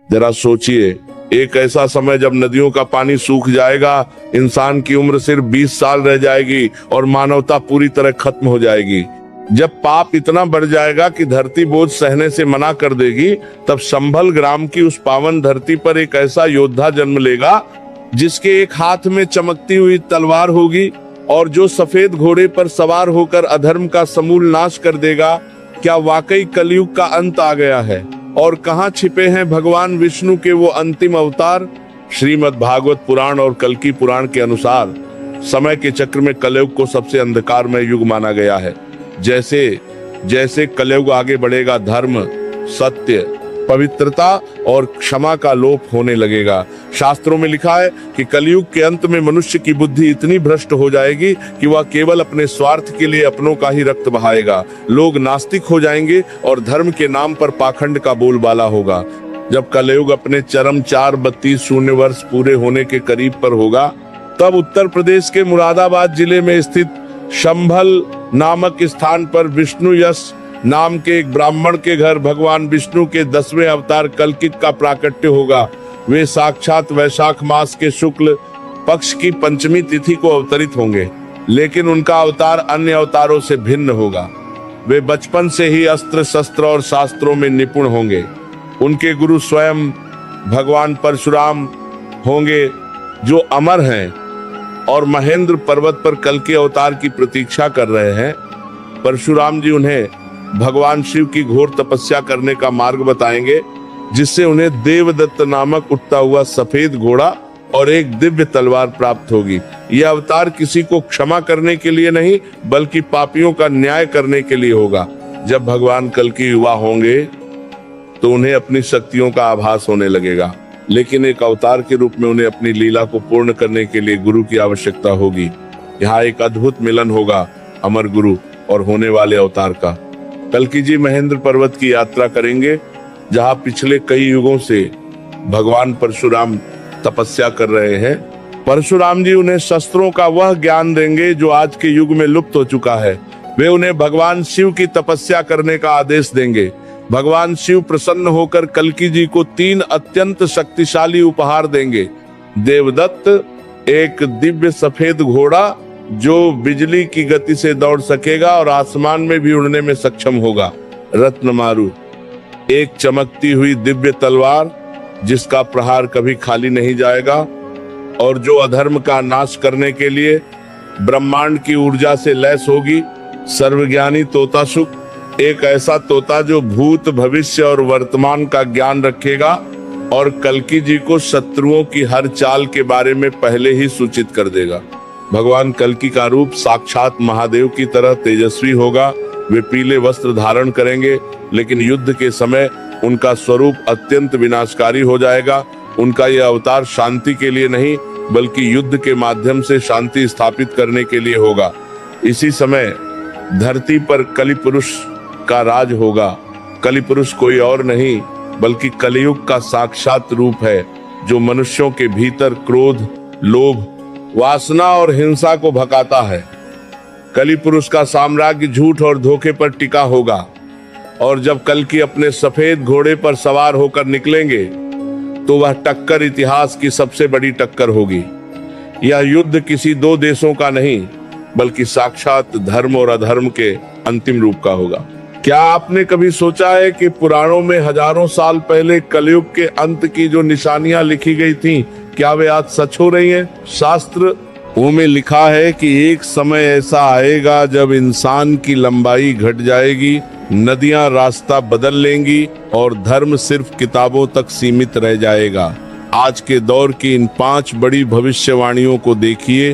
जरा सोचिए, एक ऐसा समय जब नदियों का पानी सूख जाएगा, इंसान की उम्र सिर्फ 20 साल रह जाएगी और मानवता पूरी तरह खत्म हो जाएगी। जब पाप इतना बढ़ जाएगा कि धरती बोझ सहने से मना कर देगी, तब संभल ग्राम की उस पावन धरती पर एक ऐसा योद्धा जन्म लेगा जिसके एक हाथ में चमकती हुई तलवार होगी और जो सफेद घोड़े पर सवार होकर अधर्म का समूल नाश कर देगा। क्या वाकई कलयुग का अंत आ गया है? और कहाँ छिपे हैं भगवान विष्णु के वो अंतिम अवतार? श्रीमद् भागवत पुराण और कल्की पुराण के अनुसार समय के चक्र में कलयुग को सबसे अंधकारमय युग माना गया है। जैसे जैसे कलयुग आगे बढ़ेगा, धर्म, सत्य, पवित्रता और क्षमा का लोप होने लगेगा। शास्त्रों में लिखा है कि कलयुग के अंत में मनुष्य की बुद्धि इतनी भ्रष्ट हो जाएगी कि वह केवल अपने स्वार्थ के लिए अपनों का ही रक्त बहाएगा। लोग नास्तिक हो जाएंगे और धर्म के नाम पर पाखंड का बोलबाला होगा। जब कलयुग अपने चरम 432 शून्य वर्ष पूरे होने के करीब पर होगा, तब उत्तर प्रदेश के मुरादाबाद जिले में स्थित संभल नामक स्थान पर विष्णु यश नाम के एक ब्राह्मण के घर भगवान विष्णु के 10वें अवतार कल्की का प्राकट्य होगा। वे साक्षात वैशाख मास के शुक्ल पक्ष की पंचमी तिथि को अवतरित होंगे, लेकिन उनका अवतार अन्य अवतारों से भिन्न होगा। वे बचपन से ही अस्त्र शस्त्र और शास्त्रों में निपुण होंगे। उनके गुरु स्वयं भगवान परशुराम होंगे, जो अमर हैं और महेंद्र पर्वत पर कल्की अवतार की प्रतीक्षा कर रहे हैं। परशुराम जी उन्हें भगवान शिव की घोर तपस्या करने का मार्ग बताएंगे, जिससे उन्हें देवदत्त नामक उड़ता हुआ सफेद घोड़ा और एक दिव्य तलवार प्राप्त होगी। यह अवतार किसी को क्षमा करने के लिए नहीं, बल्कि पापियों का न्याय करने के लिए होगा। जब भगवान कल्की युवा होंगे तो उन्हें अपनी शक्तियों का आभास होने लगेगा, लेकिन एक अवतार के रूप में उन्हें अपनी लीला को पूर्ण करने के लिए गुरु की आवश्यकता होगी। यहाँ एक अद्भुत मिलन होगा अमर गुरु और होने वाले अवतार का। कल्की जी महेंद्र पर्वत की यात्रा करेंगे, जहाँ पिछले कई युगों से भगवान परशुराम तपस्या कर रहे हैं। परशुराम जी उन्हें शस्त्रों का वह ज्ञान देंगे जो आज के युग में लुप्त हो चुका है। वे उन्हें भगवान शिव की तपस्या करने का आदेश देंगे। भगवान शिव प्रसन्न होकर कल्की जी को 3 अत्यंत शक्तिशाली उपहार देंगे। देवदत्त, एक दिव्य सफेद घोड़ा जो बिजली की गति से दौड़ सकेगा और आसमान में भी उड़ने में सक्षम होगा। रत्नमारु, एक चमकती हुई दिव्य तलवार जिसका प्रहार कभी खाली नहीं जाएगा और जो अधर्म का नाश करने के लिए ब्रह्मांड की ऊर्जा से लैस होगी। सर्वज्ञानी तोता सुख, एक ऐसा तोता जो भूत, भविष्य और वर्तमान का ज्ञान रखेगा और कल्की जी को शत्रुओं की हर चाल के बारे में पहले ही सूचित कर देगा। भगवान कल्की का रूप साक्षात महादेव की तरह तेजस्वी होगा। वे पीले वस्त्र धारण करेंगे, लेकिन युद्ध के समय उनका स्वरूप अत्यंत विनाशकारी हो जाएगा। उनका यह अवतार शांति के लिए नहीं, बल्कि युद्ध के माध्यम से शांति स्थापित करने के लिए होगा। इसी समय धरती पर कलि पुरुष का राज होगा। कलि पुरुष कोई और नहीं, बल्कि कलियुग का साक्षात रूप है, जो मनुष्यों के भीतर क्रोध, लोभ, वासना और हिंसा को भगाता है। कलि पुरुष का साम्राज्य झूठ और धोखे पर टिका होगा, और जब कल्की अपने सफेद घोड़े पर सवार होकर निकलेंगे तो वह टक्कर इतिहास की सबसे बड़ी टक्कर होगी। यह युद्ध किसी 2 देशों का नहीं, बल्कि साक्षात धर्म और अधर्म के अंतिम रूप का होगा। क्या आपने कभी सोचा है कि पुराणों में हजारों साल पहले कलयुग के अंत की जो निशानियां लिखी गई थीं, क्या वे आज सच हो रही हैं? शास्त्र में लिखा है कि एक समय ऐसा आएगा जब इंसान की लंबाई घट जाएगी, नदियां रास्ता बदल लेंगी और धर्म सिर्फ किताबों तक सीमित रह जाएगा। आज के दौर की इन 5 बड़ी भविष्यवाणियों को देखिए,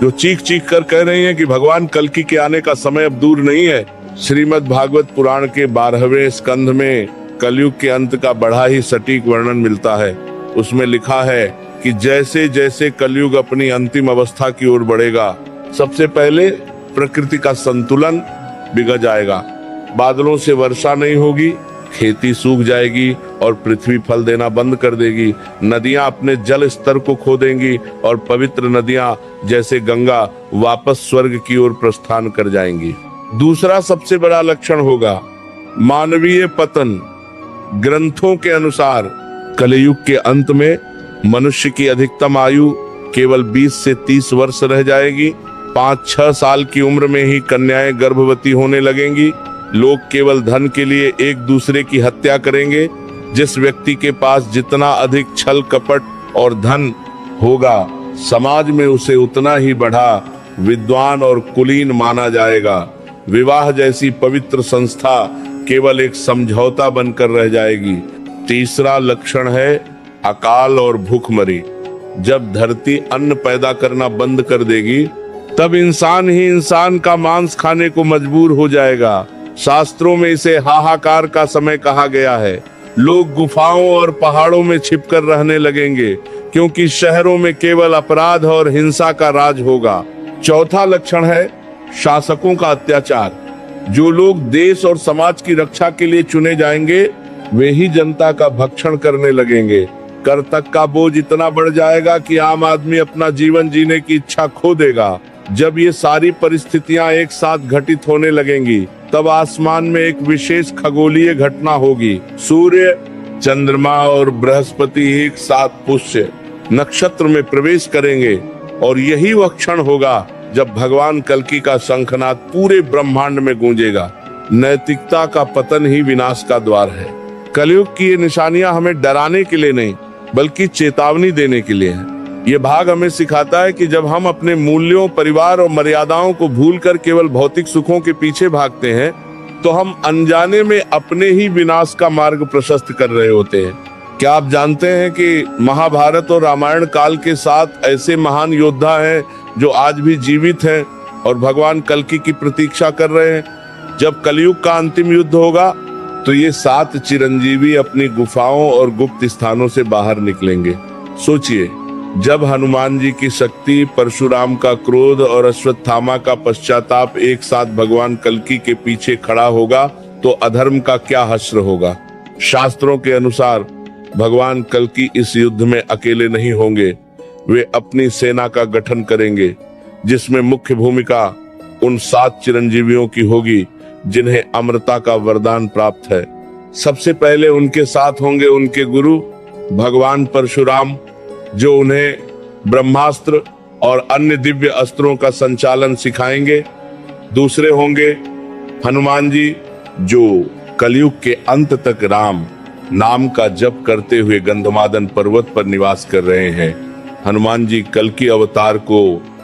जो चीख चीख कर कह रही हैं कि भगवान कल्की के आने का समय अब दूर नहीं है। श्रीमद् भागवत पुराण के 12वें स्कंध में कलयुग के अंत का बड़ा ही सटीक वर्णन मिलता है। उसमें लिखा है कि जैसे जैसे कलयुग अपनी अंतिम अवस्था की ओर बढ़ेगा, सबसे पहले प्रकृति का संतुलन बिगड़ जाएगा। बादलों से वर्षा नहीं होगी, खेती सूख जाएगी और पृथ्वी फल देना बंद कर देगी। नदियां अपने जल स्तर को खो देंगी और पवित्र नदियां जैसे गंगा वापस स्वर्ग की ओर प्रस्थान कर जाएंगी। दूसरा सबसे बड़ा लक्षण होगा मानवीय पतन। ग्रंथों के अनुसार कलयुग के अंत में मनुष्य की अधिकतम आयु केवल 20 से 30 वर्ष रह जाएगी। 5-6 साल की उम्र में ही कन्याएं गर्भवती होने लगेंगी। लोग केवल धन के लिए एक दूसरे की हत्या करेंगे। जिस व्यक्ति के पास जितना अधिक छल कपट और धन होगा, समाज में उसे उतना ही बड़ा विद्वान और कुलीन माना जाएगा। विवाह जैसी पवित्र संस्था केवल एक समझौता बनकर रह जाएगी। तीसरा लक्षण है अकाल और भूखमरी। जब धरती अन्न पैदा करना बंद कर देगी, तब इंसान ही इंसान का मांस खाने को मजबूर हो जाएगा। शास्त्रों में इसे हाहाकार का समय कहा गया है। लोग गुफाओं और पहाड़ों में छिपकर रहने लगेंगे, क्योंकि शहरों में केवल अपराध और हिंसा का राज होगा। चौथा लक्षण है शासकों का अत्याचार। जो लोग देश और समाज की रक्षा के लिए चुने जाएंगे, वे ही जनता का भक्षण करने लगेंगे। कर तक का बोझ इतना बढ़ जाएगा कि आम आदमी अपना जीवन जीने की इच्छा खो देगा। जब ये सारी परिस्थितियां एक साथ घटित होने लगेंगी, तब आसमान में एक विशेष खगोलीय घटना होगी। सूर्य, चंद्रमा और बृहस्पति एक साथ पुष्य नक्षत्र में प्रवेश करेंगे, और यही वह क्षण होगा जब भगवान कल्कि का शंखनाद पूरे ब्रह्मांड में गूंजेगा। नैतिकता का पतन ही विनाश का द्वार है। कलयुग की ये निशानियां हमें डराने के लिए नहीं, बल्कि चेतावनी देने के लिए है। ये भाग हमें सिखाता है कि जब हम अपने मूल्यों, परिवार और मर्यादाओं को भूलकर केवल भौतिक सुखों के पीछे भागते हैं, तो हम अनजाने में अपने ही विनाश का मार्ग प्रशस्त कर रहे होते हैं। क्या आप जानते हैं कि महाभारत और रामायण काल के साथ ऐसे महान योद्धा हैं जो आज भी जीवित हैं और भगवान कल्कि की प्रतीक्षा कर रहे हैं? जब कलयुग का अंतिम युद्ध होगा, तो ये 7 चिरंजीवी अपनी गुफाओं और गुप्त स्थानों से बाहर निकलेंगे। सोचिए, जब हनुमान जी की शक्ति, परशुराम का क्रोध और अश्वत्थामा का पश्चाताप एक साथ भगवान कल्कि के पीछे खड़ा होगा, तो अधर्म का क्या हश्र होगा। शास्त्रों के अनुसार भगवान कल्कि इस युद्ध में अकेले नहीं होंगे। वे अपनी सेना का गठन करेंगे, जिसमें मुख्य भूमिका उन 7 चिरंजीवियों की होगी जिन्हें अमरता का वरदान प्राप्त है। सबसे पहले उनके साथ होंगे उनके गुरु भगवान परशुराम, जो उन्हें ब्रह्मास्त्र और अन्य दिव्य अस्त्रों का संचालन सिखाएंगे। दूसरे होंगे हनुमान जी, जो कलयुग के अंत तक राम नाम का जप करते हुए गंधमादन पर्वत पर निवास कर रहे हैं। हनुमान जी कल्कि अवतार को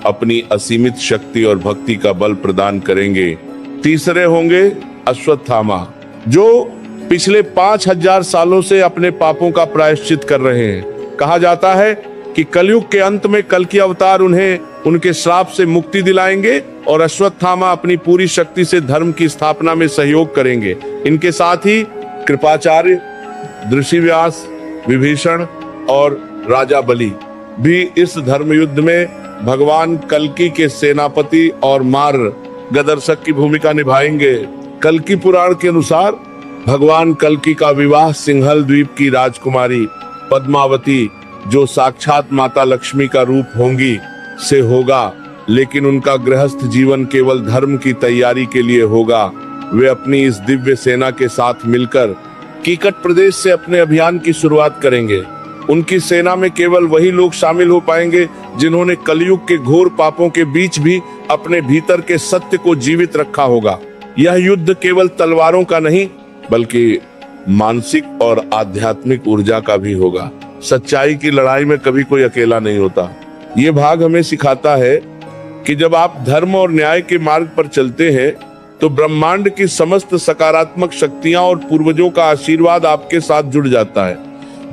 अपनी असीमित शक्ति और भक्ति का बल प्रदान करेंगे। तीसरे होंगे अश्वत्थामा, जो पिछले 5000 सालों से अपने पापों का प्रायश्चित कर रहे हैं। कहा जाता है कि कलयुग के अंत में कल्कि अवतार उन्हें उनके श्राप से मुक्ति दिलाएंगे और अश्वत्थामा अपनी पूरी शक्ति से धर्म की स्थापना में सहयोग करेंगे। इनके साथ ही कृपाचार्य, ऋषिव्यास, विभीषण और राजा बलि भी इस धर्म युद्ध में भगवान कल्कि के सेनापति और मार्गदर्शक की भूमिका निभाएंगे। कल्कि पुराण के अनुसार भगवान कल्कि का विवाह सिंहल द्वीप की राजकुमारी पद्मावती, जो साक्षात माता लक्ष्मी का रूप होंगी, से होगा। लेकिन उनका गृहस्थ जीवन केवल धर्म की तैयारी के लिए होगा। वे अपनी इस दिव्य सेना के साथ मिलकर कीकट प्रदेश से अपने अभियान की शुरुआत करेंगे। उनकी सेना में केवल वही लोग शामिल हो पाएंगे जिन्होंने कलयुग के घोर पापों के बीच भी अपने भीतर के सत्य को जीवित रखा होगा। यह युद्ध केवल तलवारों का नहीं, बल्कि मानसिक और आध्यात्मिक ऊर्जा का भी होगा। सच्चाई की लड़ाई में कभी कोई अकेला नहीं होता। ये भाग हमें सिखाता है कि जब आप धर्म और न्याय के मार्ग पर चलते हैं, तो ब्रह्मांड की समस्त सकारात्मक शक्तियां और पूर्वजों का आशीर्वाद आपके साथ जुड़ जाता है।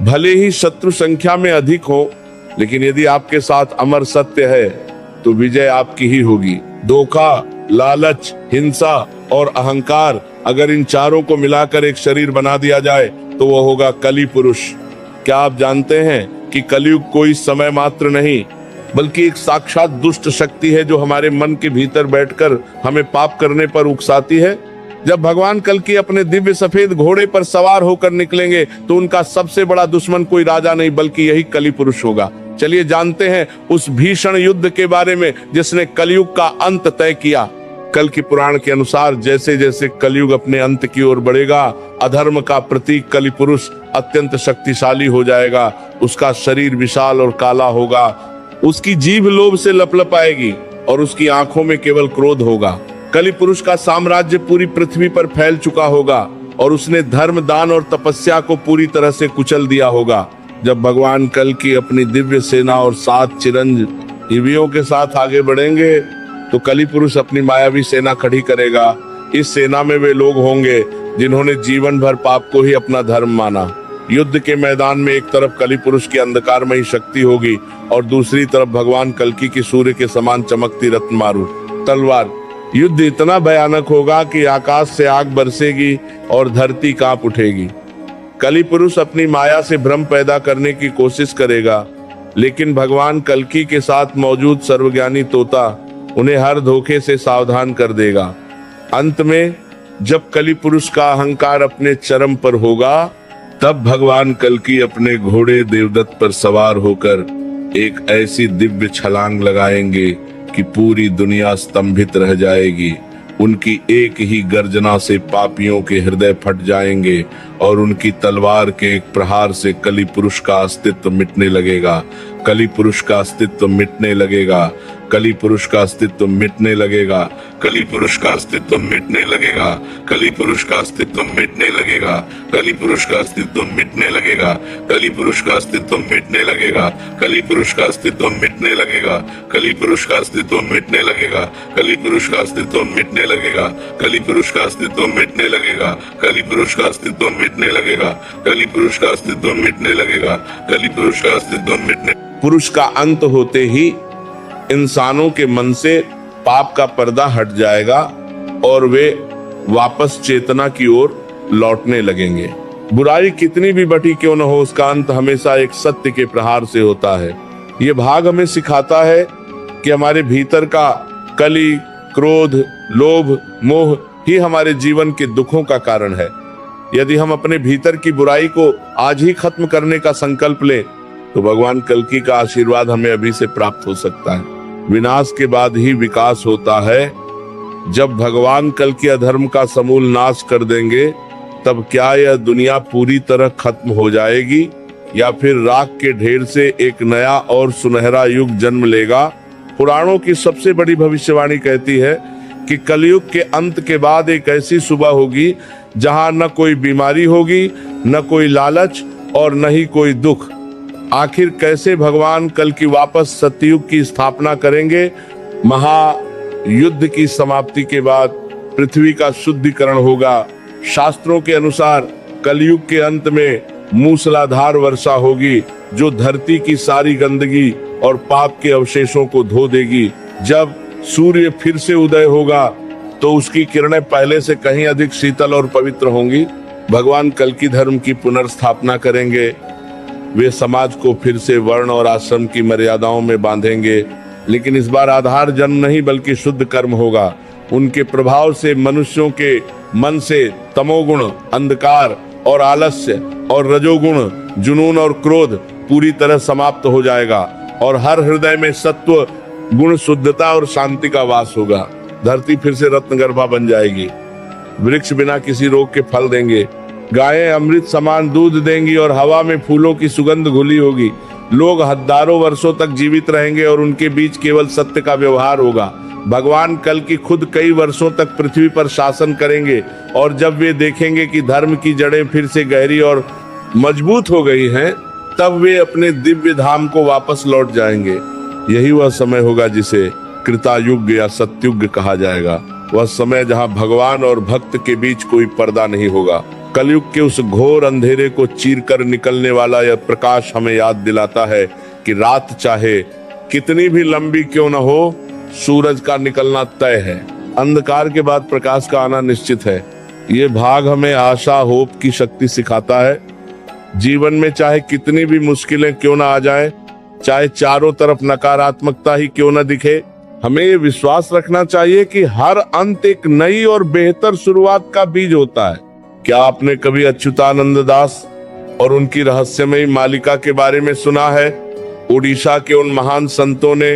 भले ही शत्रु संख्या में अधिक हो, लेकिन यदि आपके साथ अमर सत्य है, तो विजय आपकी ही होगी। धोखा, लालच, हिंसा और अहंकार, अगर इन चारों को मिलाकर एक शरीर बना दिया जाए, तो वह होगा कली पुरुष। क्या आप जानते हैं कि कलयुग कोई समय मात्र नहीं, बल्कि एक साक्षात दुष्ट शक्ति है जो हमारे मन के भीतर बैठकर हमें पाप करने पर उकसाती है। जब भगवान कल्कि अपने दिव्य सफेद घोड़े पर सवार होकर निकलेंगे, तो उनका सबसे बड़ा दुश्मन कोई राजा नहीं, बल्कि यही कली पुरुष होगा। चलिए जानते हैं उस भीषण युद्ध के बारे में जिसने कलयुग का अंत तय किया। कल की पुराण के अनुसार जैसे जैसे कलयुग अपने अंत की ओर बढ़ेगा, अधर्म का प्रतीक कलि पुरुष अत्यंत शक्तिशाली हो जाएगा। उसका शरीर विशाल और काला होगा, उसकी जीभ लोभ से लपलपाएगी और उसकी आंखों में केवल क्रोध होगा। कलि पुरुष का साम्राज्य पूरी पृथ्वी पर फैल चुका होगा और उसने धर्म, दान और तपस्या को पूरी तरह से कुचल दिया होगा। जब भगवान कल की अपनी दिव्य सेना और 7 चिरंजीवियों के साथ आगे बढ़ेंगे तो कलि पुरुष अपनी मायावी सेना खड़ी करेगा। इस सेना में वे लोग होंगे जिन्होंने जीवन भर पाप को ही अपना धर्म माना। युद्ध के मैदान में एक तरफ कलि पुरुष की अंधकारमयी शक्ति होगी और दूसरी तरफ भगवान कल्कि की सूर्य के समान चमकती रत्नमारु तलवार। युद्ध इतना भयानक होगा कि आकाश से आग बरसेगी और धरती कांप उठेगी। कलि पुरुष अपनी माया से भ्रम पैदा करने की कोशिश करेगा, लेकिन भगवान कल्कि के साथ मौजूद सर्वज्ञानी तोता उन्हें हर धोखे से सावधान कर देगा। अंत में जब कलि पुरुष का अहंकार अपने चरम पर होगा, तब भगवान कल्कि अपने घोड़े देवदत्त पर सवार होकर एक ऐसी दिव्य छलांग लगाएंगे कि पूरी दुनिया स्तंभित रह जाएगी। उनकी एक ही गर्जना से पापियों के हृदय फट जाएंगे और उनकी तलवार के एक प्रहार से कलि पुरुष का अस्तित्व मिटने लगेगा। कलि पुरुष का अस्तित्व मिटने लगेगा। कलि पुरुष का अस्तित्व मिटने लगेगा। कलि पुरुष का अस्तित्व मिटने लगेगा। कलि पुरुष का अस्तित्व मिटने लगेगा। कलि पुरुष का अस्तित्व मिटने लगेगा। कलि पुरुष का अस्तित्व मिटने लगेगा। कलि पुरुष का अस्तित्व मिटने लगेगा। कलि पुरुष का अस्तित्व मिटने लगेगा। कलि पुरुष का अस्तित्व मिटने लगेगा। कलि पुरुष का अस्तित्व मिटने लगेगा। कलि पुरुष का अस्तित्व मिटने लगेगा। कलि पुरुष का अस्तित्व मिटने लगेगा। कलि पुरुष का अस्तित्व मिटने। पुरुष का अंत होते ही इंसानों के मन से पाप का पर्दा हट जाएगा और वे वापस चेतना की ओर लौटने लगेंगे। बुराई कितनी भी बटी क्यों न हो, उसका अंत हमेशा एक सत्य के प्रहार से होता है। ये भाग हमें सिखाता है कि हमारे भीतर का कलि, क्रोध, लोभ, मोह ही हमारे जीवन के दुखों का कारण है। यदि हम अपने भीतर की बुराई को आज ही खत्म करने का संकल्प लें तो भगवान कल्कि का आशीर्वाद हमें अभी से प्राप्त हो सकता है। विनाश के बाद ही विकास होता है। जब भगवान कल्कि अधर्म का समूल नाश कर देंगे, तब क्या यह दुनिया पूरी तरह खत्म हो जाएगी या फिर राख के ढेर से एक नया और सुनहरा युग जन्म लेगा? पुराणों की सबसे बड़ी भविष्यवाणी कहती है कि कलयुग के अंत के बाद एक ऐसी सुबह होगी जहां न कोई बीमारी होगी, न कोई लालच और न ही कोई दुख। आखिर कैसे भगवान कल्कि वापस सत्ययुग की स्थापना करेंगे? महायुद्ध की समाप्ति के बाद पृथ्वी का शुद्धिकरण होगा। शास्त्रों के अनुसार कलयुग के अंत में मूसलाधार वर्षा होगी जो धरती की सारी गंदगी और पाप के अवशेषों को धो देगी। जब सूर्य फिर से उदय होगा तो उसकी किरणें पहले से कहीं अधिक शीतल और पवित्र होंगी। भगवान कल्कि धर्म की पुनर्स्थापना करेंगे। वे समाज को फिर से वर्ण और आश्रम की मर्यादाओं में बांधेंगे, लेकिन इस बार आधार जन्म नहीं बल्कि शुद्ध कर्म होगा। उनके प्रभाव से मनुष्यों के मन से तमोगुण, अंधकार और आलस्य और रजोगुण, जुनून और क्रोध पूरी तरह समाप्त हो जाएगा और हर हृदय में सत्व गुण, शुद्धता और शांति का वास होगा। धरती फिर से रत्नगर्भा बन जाएगी। वृक्ष बिना किसी रोग के फल देंगे। गायें अमृत समान दूध देंगी और हवा में फूलों की सुगंध घुली होगी। लोग हजारों वर्षों तक जीवित रहेंगे और उनके बीच केवल सत्य का व्यवहार होगा। भगवान कल्कि खुद कई वर्षों तक पृथ्वी पर शासन करेंगे और जब वे देखेंगे कि धर्म की जड़ें फिर से गहरी और मजबूत हो गई हैं, तब वे अपने दिव्य धाम को वापस लौट जाएंगे। यही वह समय होगा जिसे कृतायुग या सत्युग कहा जाएगा। वह समय जहां भगवान और भक्त के बीच कोई पर्दा नहीं होगा। कलयुग के उस घोर अंधेरे को चीरकर निकलने वाला यह प्रकाश हमें याद दिलाता है कि रात चाहे कितनी भी लंबी क्यों न हो, सूरज का निकलना तय है। अंधकार के बाद प्रकाश का आना निश्चित है। ये भाग हमें आशा, होप की शक्ति सिखाता है। जीवन में चाहे कितनी भी मुश्किलें क्यों ना आ जाएं, चाहे चारों तरफ नकारात्मकता ही क्यों न दिखे, हमें ये विश्वास रखना चाहिए कि हर अंत एक नई और बेहतर शुरुआत का बीज होता है। क्या आपने कभी अच्युतानंद दास और उनकी रहस्यमयी मालिका के बारे में सुना है? ओडिशा के उन महान संतों ने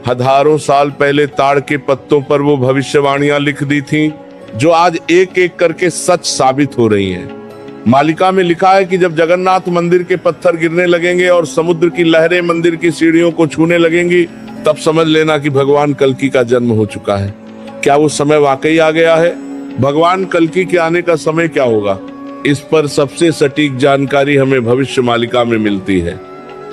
हजारों साल पहले ताड़ के पत्तों पर वो भविष्यवाणियां लिख दी थीं, जो आज एक एक करके सच साबित हो रही हैं। मालिका में लिखा है कि जब जगन्नाथ मंदिर के पत्थर गिरने लगेंगे और समुद्र की लहरें मंदिर की सीढ़ियों को छूने लगेंगी, तब समझ लेना कि भगवान कल्कि का जन्म हो चुका है। क्या वो समय वाकई आ गया है? भगवान कल्कि के आने का समय क्या होगा? इस पर सबसे सटीक जानकारी हमें भविष्य मालिका में मिलती है।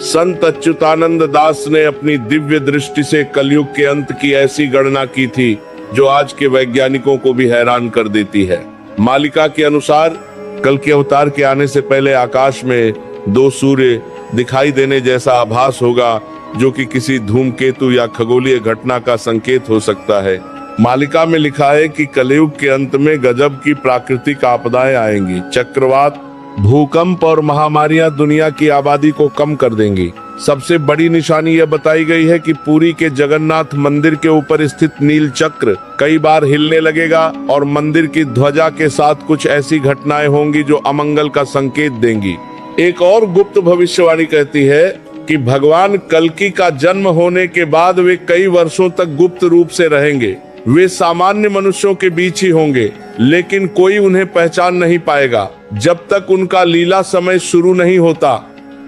संत अच्युतानंद दास ने अपनी दिव्य दृष्टि से कलयुग के अंत की ऐसी गणना की थी, जो आज के वैज्ञानिकों को भी हैरान कर देती है। मालिका के अनुसार कल्कि अवतार के आने से पहले आकाश में 2 सूर्य दिखाई देने जैसा आभास होगा, जो कि किसी धूमकेतु या खगोलीय घटना का संकेत हो सकता है। मालिका में लिखा है कि कलयुग के अंत में गजब की प्राकृतिक आपदाएं आएंगी। चक्रवात, भूकंप और महामारियां दुनिया की आबादी को कम कर देंगी। सबसे बड़ी निशानी यह बताई गई है कि पुरी के जगन्नाथ मंदिर के ऊपर स्थित नील चक्र कई बार हिलने लगेगा और मंदिर की ध्वजा के साथ कुछ ऐसी घटनाएं होंगी जो अमंगल का संकेत देंगी। एक और गुप्त भविष्यवाणी कहती है कि भगवान कल्कि का जन्म होने के बाद वे कई वर्षों तक गुप्त रूप से रहेंगे। वे सामान्य मनुष्यों के बीच ही होंगे, लेकिन कोई उन्हें पहचान नहीं पाएगा जब तक उनका लीला समय शुरू नहीं होता।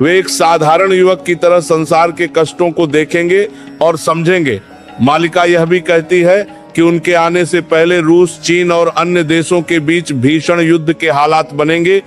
वे एक साधारण युवक की तरह संसार के कष्टों को देखेंगे और समझेंगे। मालिका यह भी कहती है कि उनके आने से पहले रूस, चीन और अन्य देशों के बीच भीषण युद्ध के हालात बनेंगे,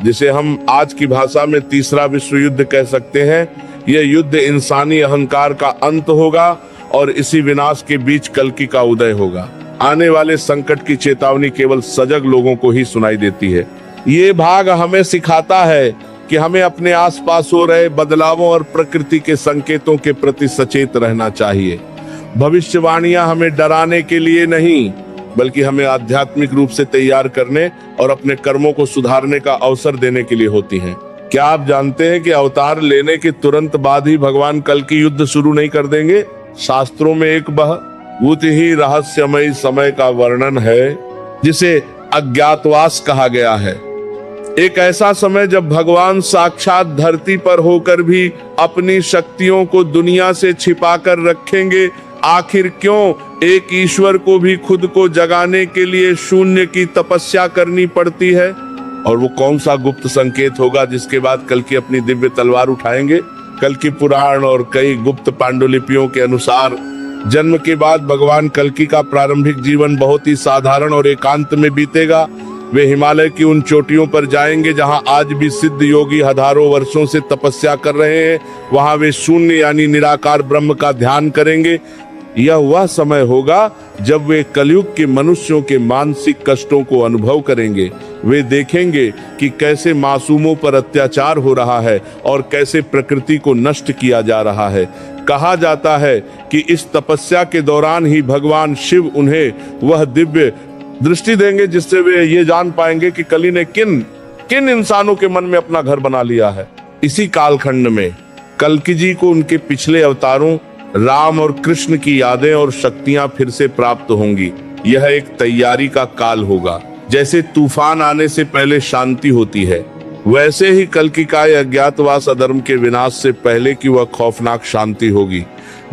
जिसे हम आज की भाषा में तीसरा विश्व युद्ध कह सकते हैं। यह युद्ध इंसानी अहंकार का अंत होगा और इसी विनाश के बीच कल्कि का उदय होगा। आने वाले संकट की चेतावनी केवल सजग लोगों को ही सुनाई देती है। ये भाग हमें सिखाता है कि हमें अपने आसपास हो रहे बदलावों और प्रकृति के संकेतों के प्रति सचेत रहना चाहिए। भविष्यवाणियां हमें डराने के लिए नहीं, बल्कि हमें आध्यात्मिक रूप से तैयार करने और अपने कर्मों को सुधारने का अवसर देने के लिए होती हैं। क्या आप जानते हैं कि अवतार लेने के तुरंत बाद ही भगवान कल्कि युद्ध शुरू नहीं कर देंगे? शास्त्रों में एक बहुत ही रहस्यमयी समय का वर्णन है, जिसे अज्ञातवास कहा गया है। एक ऐसा समय जब भगवान साक्षात धरती पर होकर भी अपनी शक्तियों को दुनिया से छिपा कर रखेंगे। आखिर क्यों एक ईश्वर को भी खुद को जगाने के लिए शून्य की तपस्या करनी पड़ती है? और वो कौन सा गुप्त संकेत होगा जिसके बाद कल्कि अपनी दिव्य तलवार उठाएंगे? कल्कि पुराण और कई गुप्त पांडुलिपियों के अनुसार जन्म के बाद भगवान कल्कि का प्रारंभिक जीवन बहुत ही साधारण और एकांत में बीतेगा। वे हिमालय की उन चोटियों पर जाएंगे जहां आज भी सिद्ध योगी हजारों वर्षों से तपस्या कर रहे हैं। वहां वे शून्य यानी निराकार ब्रह्म का ध्यान करेंगे। यह वह समय होगा जब वे कलयुग के मनुष्यों के मानसिक कष्टों को अनुभव करेंगे। वे देखेंगे कि कैसे मासूमों पर अत्याचार हो रहा है और कैसे प्रकृति को नष्ट किया जा रहा है। कहा जाता है कि इस तपस्या के दौरान ही भगवान शिव उन्हें वह दिव्य दृष्टि देंगे जिससे वे ये जान पाएंगे कि कली ने किन इंसानों के मन में अपना घर बना लिया है। इसी कालखंड में कल्कि जी को उनके पिछले अवतारों राम और कृष्ण की यादें और शक्तियां फिर से प्राप्त होंगी। यह एक तैयारी का काल होगा। जैसे तूफान आने से पहले शांति होती है, वैसे ही कल्कि का अज्ञातवास अधर्म के विनाश से पहले की वह खौफनाक शांति होगी।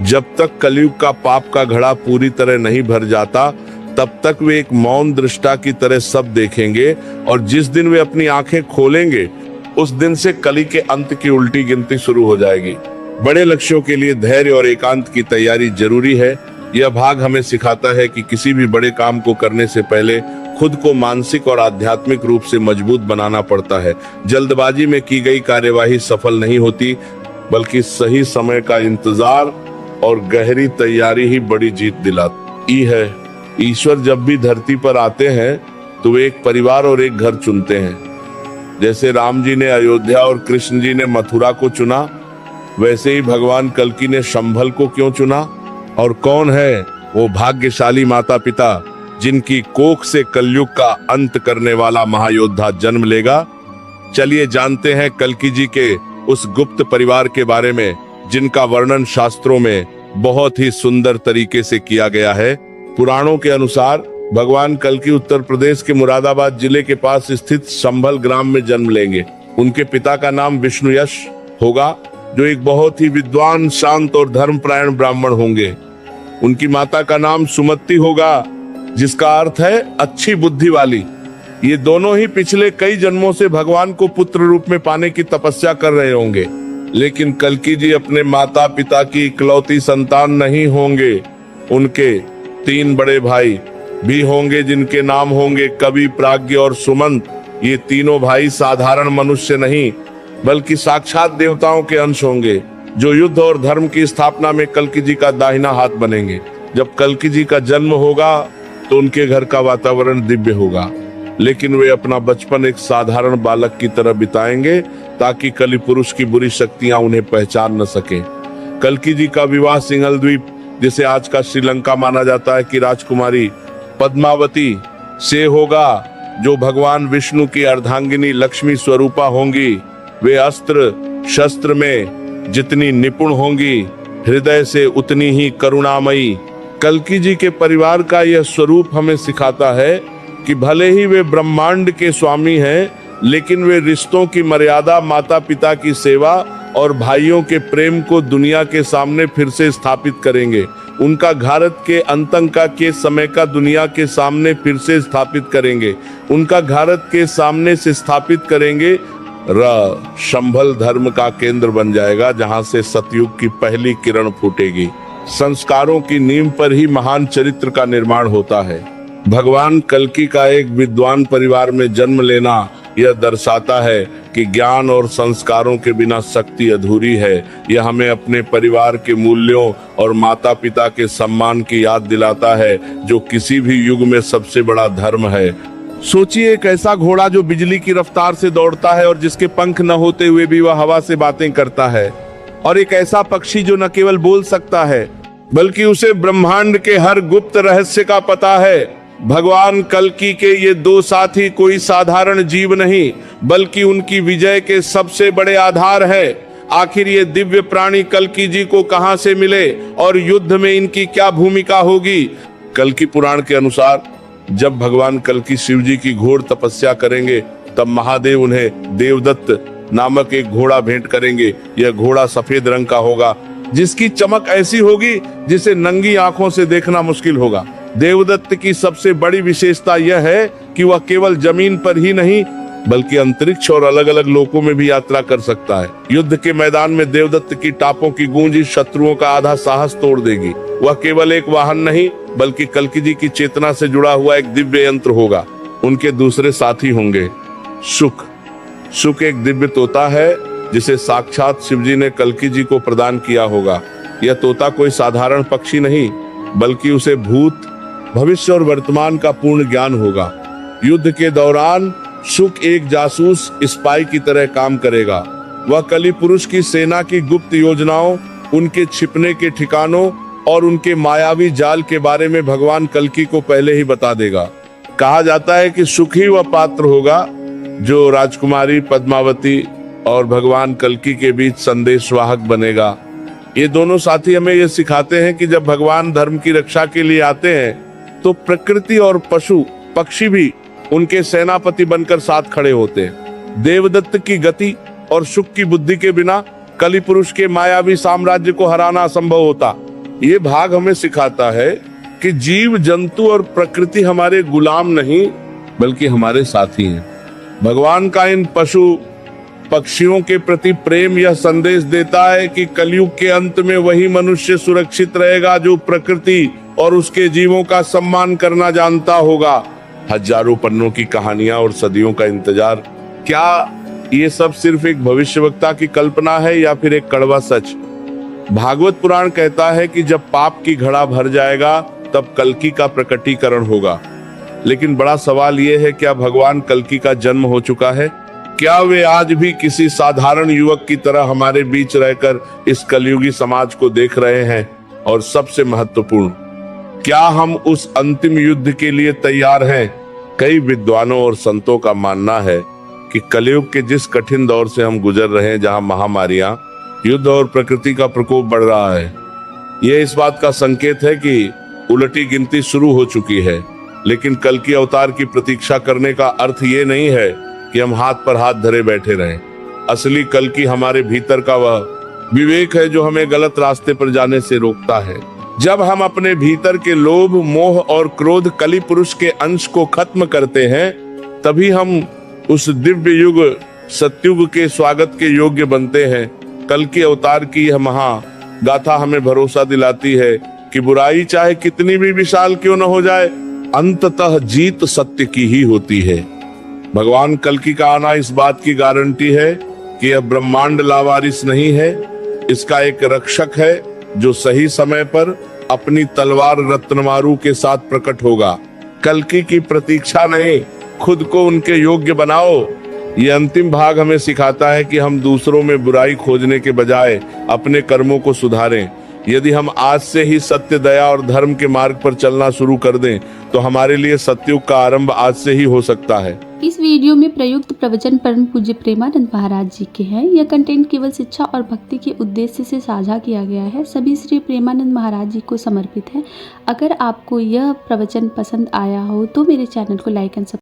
जब तक कलयुग का पाप का घड़ा पूरी तरह नहीं भर जाता, तब तक वे एक मौन दृष्टा की तरह सब देखेंगे, और जिस दिन वे अपनी आंखें खोलेंगे उस दिन से कली के अंत की उल्टी गिनती शुरू हो जाएगी। बड़े लक्ष्यों के लिए धैर्य और एकांत की तैयारी जरूरी है। यह भाग हमें सिखाता है कि किसी भी बड़े काम को करने से पहले खुद को मानसिक और आध्यात्मिक रूप से मजबूत बनाना पड़ता है। जल्दबाजी में की गई कार्यवाही सफल नहीं होती, बल्कि सही समय का इंतजार और गहरी तैयारी ही बड़ी जीत दिलाती है। ईश्वर जब भी धरती पर आते हैं तो वे एक परिवार और एक घर चुनते हैं। जैसे राम जी ने अयोध्या और कृष्ण जी ने मथुरा को चुना, वैसे ही भगवान कल्कि ने शंभल को क्यों चुना? और कौन है वो भाग्यशाली माता पिता जिनकी कोख से कलयुग का अंत करने वाला महायोद्धा जन्म लेगा? चलिए जानते हैं कल्कि जी के उस गुप्त परिवार के बारे में, जिनका वर्णन शास्त्रों में बहुत ही सुंदर तरीके से किया गया है। पुराणों के अनुसार भगवान कल्कि उत्तर प्रदेश के मुरादाबाद जिले के पास स्थित शंभल ग्राम में जन्म लेंगे। उनके पिता का नाम विष्णुयश होगा, जो एक बहुत ही विद्वान, शांत और धर्मपरायण ब्राह्मण होंगे। उनकी माता का नाम सुमति होगा, जिसका अर्थ है अच्छी बुद्धि वाली। ये दोनों ही पिछले कई जन्मों से भगवान को पुत्र रूप में पाने की तपस्या कर रहे होंगे, लेकिन कल्कि जी अपने माता पिता की इकलौती संतान नहीं होंगे। उनके 3 बड़े भाई भी होंगे, जिनके नाम होंगे कवि, प्राज्ञ और सुमंत। ये तीनों भाई साधारण मनुष्य नहीं, बल्कि साक्षात देवताओं के अंश होंगे, जो युद्ध और धर्म की स्थापना में कल्कि जी का दाहिना हाथ बनेंगे। जब कल्कि जी का जन्म होगा तो उनके घर का वातावरण दिव्य होगा, लेकिन वे अपना बचपन एक साधारण बालक की तरह बिताएंगे, ताकि कलि पुरुष की बुरी शक्तियां उन्हें पहचान न सके। कल्कि जी का विवाह सिंहल द्वीप, जिसे आज का श्रीलंका माना जाता है, की राजकुमारी पद्मावती से होगा, जो भगवान विष्णु की अर्धांगिनी लक्ष्मी स्वरूपा होंगी। वे अस्त्र शस्त्र में जितनी निपुण होंगी, हृदय से उतनी ही करुणामयी। कल्कि जी के परिवार का यह स्वरूप हमें सिखाता है कि भले ही वे ब्रह्मांड के स्वामी हैं, लेकिन वे रिश्तों की मर्यादा, माता पिता की सेवा और भाइयों के प्रेम को दुनिया के सामने फिर से स्थापित करेंगे। उनका भारत के आतंका के समय का दुनिया के सामने फिर से स्थापित करेंगे। उनका भारत के सामने से स्थापित करेंगे। शंभल धर्म का केंद्र बन जाएगा, जहां से सतयुग की पहली किरण फूटेगी। संस्कारों की नींव पर ही महान चरित्र का निर्माण होता है। भगवान कल्कि का एक विद्वान परिवार में जन्म लेना यह दर्शाता है कि ज्ञान और संस्कारों के बिना शक्ति अधूरी है। यह हमें अपने परिवार के मूल्यों और माता पिता के सम्मान की याद दिलाता है, जो किसी भी युग में सबसे बड़ा धर्म है। सोचिए, एक ऐसा घोड़ा जो बिजली की रफ्तार से दौड़ता है और जिसके पंख न होते हुए भी वह हवा से बातें करता है, और एक ऐसा पक्षी जो न केवल बोल सकता है, बल्कि उसे ब्रह्मांड के हर गुप्त रहस्य का पता है। भगवान कल्कि के ये 2 साथी कोई साधारण जीव नहीं, बल्कि उनकी विजय के सबसे बड़े आधार है। आखिर ये दिव्य प्राणी कल्कि जी को कहां से मिले और युद्ध में इनकी क्या भूमिका होगी? कल्कि पुराण के अनुसार जब भगवान कल्कि शिव जी की घोर तपस्या करेंगे, तब महादेव उन्हें देवदत्त नामक एक घोड़ा भेंट करेंगे। यह घोड़ा सफेद रंग का होगा, जिसकी चमक ऐसी होगी जिसे नंगी आंखों से देखना मुश्किल होगा। देवदत्त की सबसे बड़ी विशेषता यह है कि वह केवल जमीन पर ही नहीं, बल्कि अंतरिक्ष और अलग अलग लोकों में भी यात्रा कर सकता है। युद्ध के मैदान में देवदत्त की टापों की गूंज इस शत्रुओं का आधा साहस तोड़ देगी। वह केवल एक वाहन नहीं, बल्कि कल्कि जी की चेतना से जुड़ा हुआ एक दिव्य यंत्र होगा। उनके दूसरे साथी होंगे शुक। शुक एक दिव्य तोता है, जिसे साक्षात शिव जी ने कल्कि जी को प्रदान किया होगा। यह तोता कोई साधारण पक्षी नहीं, बल्कि उसे भूत, भविष्य और वर्तमान का पूर्ण ज्ञान होगा। युद्ध के दौरान शुक एक जासूस स्पाई की तरह काम करेगा। वह कलि पुरुष की सेना की गुप्त योजनाओं, उनके छिपने के ठिकानों और उनके मायावी जाल के बारे में भगवान कल्कि को पहले ही बता देगा। कहा जाता है कि शुक ही वह पात्र होगा जो राजकुमारी पद्मावती और भगवान कल्कि के बीच संदेशवाहक बनेगा। ये दोनों साथी हमें यह सिखाते हैं कि जब भगवान धर्म की रक्षा के लिए आते हैं, तो प्रकृति और पशु पक्षी भी उनके सेनापति बनकर साथ खड़े होते हैं। देवदत्त की गति और शुक की बुद्धि के बिना कलि पुरुष के मायावी साम्राज्य को हराना असंभव होता। ये भाग हमें सिखाता है कि जीव जंतु और प्रकृति हमारे गुलाम नहीं, बल्कि हमारे साथी हैं। भगवान का इन पशु पक्षियों के प्रति प्रेम यह संदेश देता है कि कलयुग के अंत में वही मनुष्य सुरक्षित रहेगा जो प्रकृति और उसके जीवों का सम्मान करना जानता होगा। हजारों पन्नों की कहानियां और सदियों का इंतजार, क्या ये सब सिर्फ एक भविष्यवक्ता की कल्पना है या फिर एक कड़वा सच? भागवत पुराण कहता है कि जब पाप की घड़ा भर जाएगा, तब कल्कि का प्रकटीकरण होगा। लेकिन बड़ा सवाल यह है, क्या भगवान कल्कि का जन्म हो चुका है? क्या वे आज भी किसी साधारण युवक की तरह हमारे बीच रहकर इस कलयुगी समाज को देख रहे हैं? और सबसे महत्वपूर्ण, क्या हम उस अंतिम युद्ध के लिए तैयार हैं? कई विद्वानों और संतों का मानना है कि कलयुग के जिस कठिन दौर से हम गुजर रहे हैं, जहां महामारियां, युद्ध और प्रकृति का प्रकोप बढ़ रहा है, यह इस बात का संकेत है कि उलटी गिनती शुरू हो चुकी है। लेकिन कल्कि अवतार की प्रतीक्षा करने का अर्थ ये नहीं है कि हम हाथ पर हाथ धरे बैठे रहें। असली कल्कि हमारे भीतर का वह विवेक है जो हमें गलत रास्ते पर जाने से रोकता है। जब हम अपने भीतर के लोभ, मोह और क्रोध कली पुरुष के अंश को खत्म करते हैं, तभी हम उस दिव्य युग सतयुग के स्वागत के योग्य बनते हैं। कल के अवतार की यह महा गाथा हमें भरोसा दिलाती है कि बुराई चाहे कितनी भी विशाल क्यों न हो जाए, अंततः जीत सत्य की ही होती है। भगवान कल्कि का आना इस बात की गारंटी है कि यह ब्रह्मांड लावारिस नहीं है, इसका एक रक्षक है जो सही समय पर अपनी तलवार रत्नमारू के साथ प्रकट होगा। कल्कि की प्रतीक्षा नहीं, खुद को उनके योग्य बनाओ। ये अंतिम भाग हमें सिखाता है कि हम दूसरों में बुराई खोजने के बजाय अपने कर्मों को सुधारें। यदि हम आज से ही सत्य, दया और धर्म के मार्ग पर चलना शुरू कर दें, तो हमारे लिए सतयुग का आरंभ आज से ही हो सकता है। इस वीडियो में प्रयुक्त प्रवचन परम पूज्य प्रेमानंद महाराज जी के हैं। यह कंटेंट केवल शिक्षा और भक्ति के उद्देश्य से साझा किया गया है, सभी श्री प्रेमानंद महाराज जी को समर्पित है। अगर आपको यह प्रवचन पसंद आया हो तो मेरे चैनल को लाइक एंड